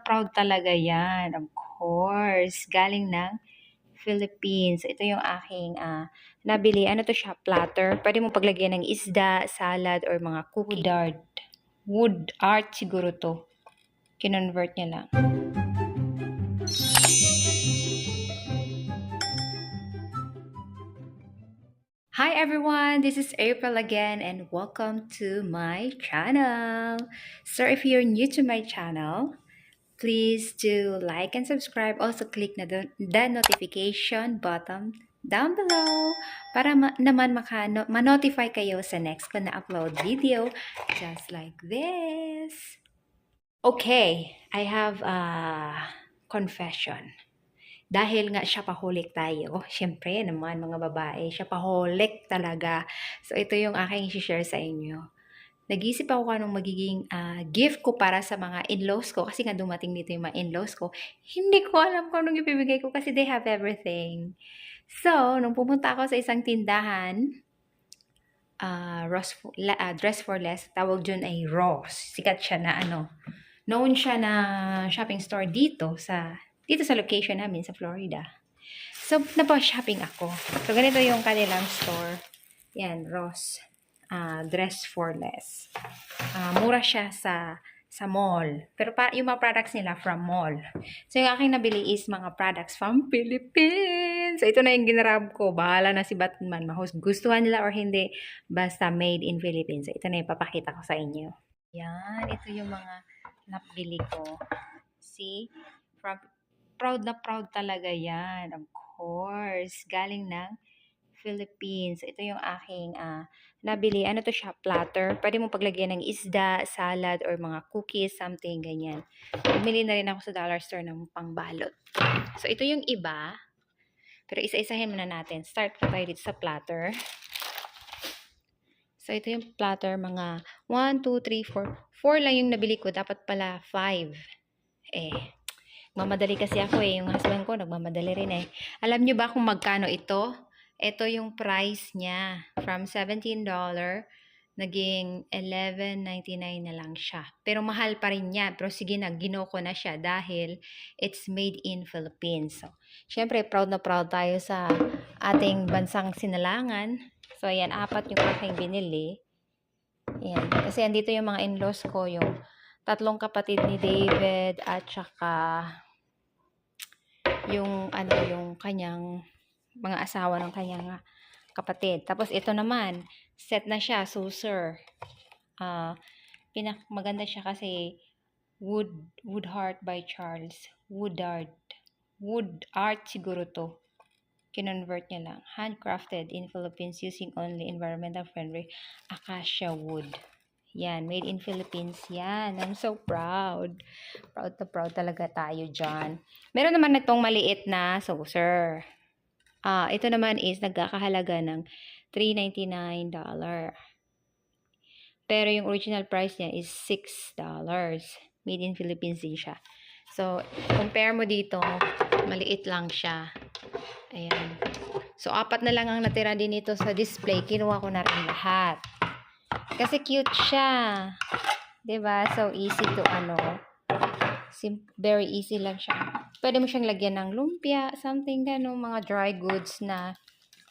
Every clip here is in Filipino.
proud talaga yan. Of course. Galing ng Philippines. Ito yung aking nabili. Ano to siya? Platter. Pwede mo paglagyan ng isda, salad, or mga cookie. Wood art. Wood art siguro to. Kinonvert niya lang. Hi everyone, this is April again and welcome to my channel. So if you're new to my channel, please do like and subscribe. Also click na the notification button down below para naman ma-notify kayo sa next ko na upload video just like this. Okay, I have a confession. Dahil nga shopaholic tayo, syempre naman mga babae, shopaholic talaga. So ito yung aking i-share sa inyo. Nag-isip ako kung anong magiging gift ko para sa mga in-laws ko. Kasi nga dumating dito yung mga in-laws ko. Hindi ko alam kung anong ibibigay ko kasi they have everything. So, nung pumunta ako sa isang tindahan, Dress for Less, tawag dyan ay Ross. Sikat siya na known siya na shopping store dito sa location namin sa Florida. So, napa-shopping ako. So, ganito yung kanilang store. Yan, Ross. Dress for Less. Mura siya sa mall. Pero yung mga products nila from mall. So, yung aking nabili is mga products from Philippines. So, ito na yung ginarab ko. Bahala na si Batman. Gustuhan nila or hindi. Basta made in Philippines. So, ito na yung papakita ko sa inyo. Yan. Ito yung mga napili ko. See? Proud na proud talaga yan. Of course. Galing ng Philippines. Ito yung aking nabili. Ano to siya? Platter. Pwede mo paglagyan ng isda, salad, or mga cookies, something ganyan. Bumili na rin ako sa dollar store ng pangbalot. So, ito yung iba. Pero isa-isahin muna natin. Start ko tayo dito sa platter. So, ito yung platter. Mga 1, 2, 3, 4. 4 lang yung nabili ko. Dapat pala 5. Mamadali kasi ako yung husband ko nagmamadali rin Alam nyo ba kung magkano ito? Ito yung price niya. From $17, naging $11.99 na lang siya. Pero mahal pa rin yan. Pero sige na, ginoko na siya dahil it's made in Philippines. So, syempre, proud na proud tayo sa ating bansang sinalangan. So, ayan, 4 yung aking binili. Ayan. Kasi andito yung mga in-laws ko, yung 3 kapatid ni David at saka yung kanyang mga asawa ng kanyang kapatid. Tapos ito naman, set na siya, saucer. Maganda siya kasi wood heart by Charles. Wood art siguro to. Kinonvert niya lang. Handcrafted in Philippines using only environmental friendly acacia wood. Yan, made in Philippines yan. I'm so proud. Proud na proud talaga tayo dyan. Meron naman itong maliit na saucer. Ito naman is nagkakahalaga ng $3.99. Pero yung original price niya is $6. Made in Philippines din siya. So, compare mo dito, maliit lang siya. Ayan. So, 4 na lang ang natira din ito sa display. Kinuha ko na rin lahat. Kasi cute siya. 'Di ba? So easy to very easy lang siya. Pwede mo siyang lagyan ng lumpia, something mga dry goods na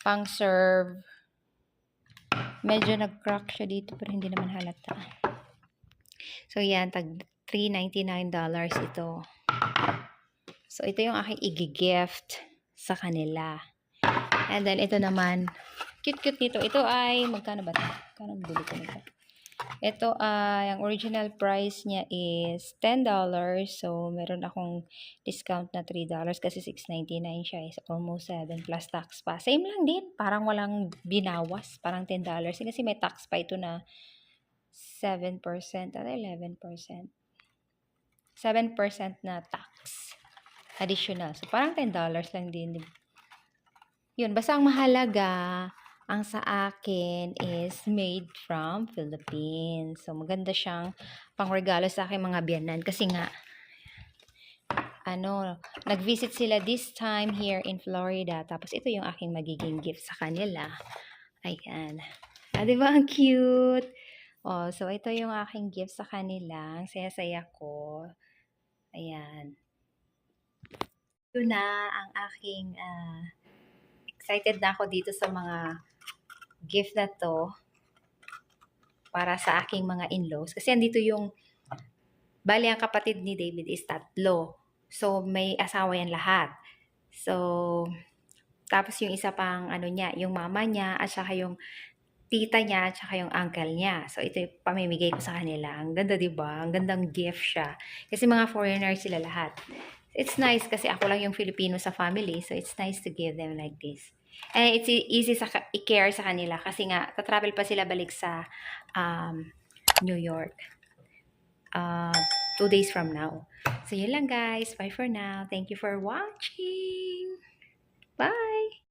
pang-serve. Medyo nag-crack siya dito pero hindi naman halata. So yan, tag $3.99 ito. So ito yung aking i-gift sa kanila. And then ito naman, cute nito. Ito ay, magkano ba ito? Magkano bili ko nito? Ito ay, ang original price niya is $10. So, meron akong discount na $3 kasi $6.99 siya. So, almost 7 plus tax pa. Same lang din. Parang walang binawas. Parang $10. Kasi may tax pa ito na 7% at 11%. 7% na tax. Additional. So, parang $10 lang din. Yun, basta ang mahalaga, ang sa akin is made from Philippines. So, maganda siyang pangregalo sa aking mga biyanan. Kasi nga, nag-visit sila this time here in Florida. Tapos, ito yung aking magiging gift sa kanila. Ayan. Diba ang cute? So, ito yung aking gift sa kanila. Ang saya-saya ko. Ayan. Ito na ang aking, excited na ako dito sa mga gift na 'to para sa aking mga in-laws. Kasi andito yung bale ang kapatid ni David is 3. So, may asawa yan lahat. So, tapos yung isa pang ano niya, yung mama niya at saka yung tita niya at saka yung uncle niya. So, ito yung pamimigay ko sa kanila. Ang ganda, 'di ba? Ang gandang gift siya. Kasi mga foreigners sila lahat. It's nice kasi ako lang yung Filipino sa family. So, it's nice to give them like this. And it's easy sa i-care sa kanila kasi nga, tatravel pa sila balik sa New York. 2 days from now. So, yun lang guys. Bye for now. Thank you for watching. Bye!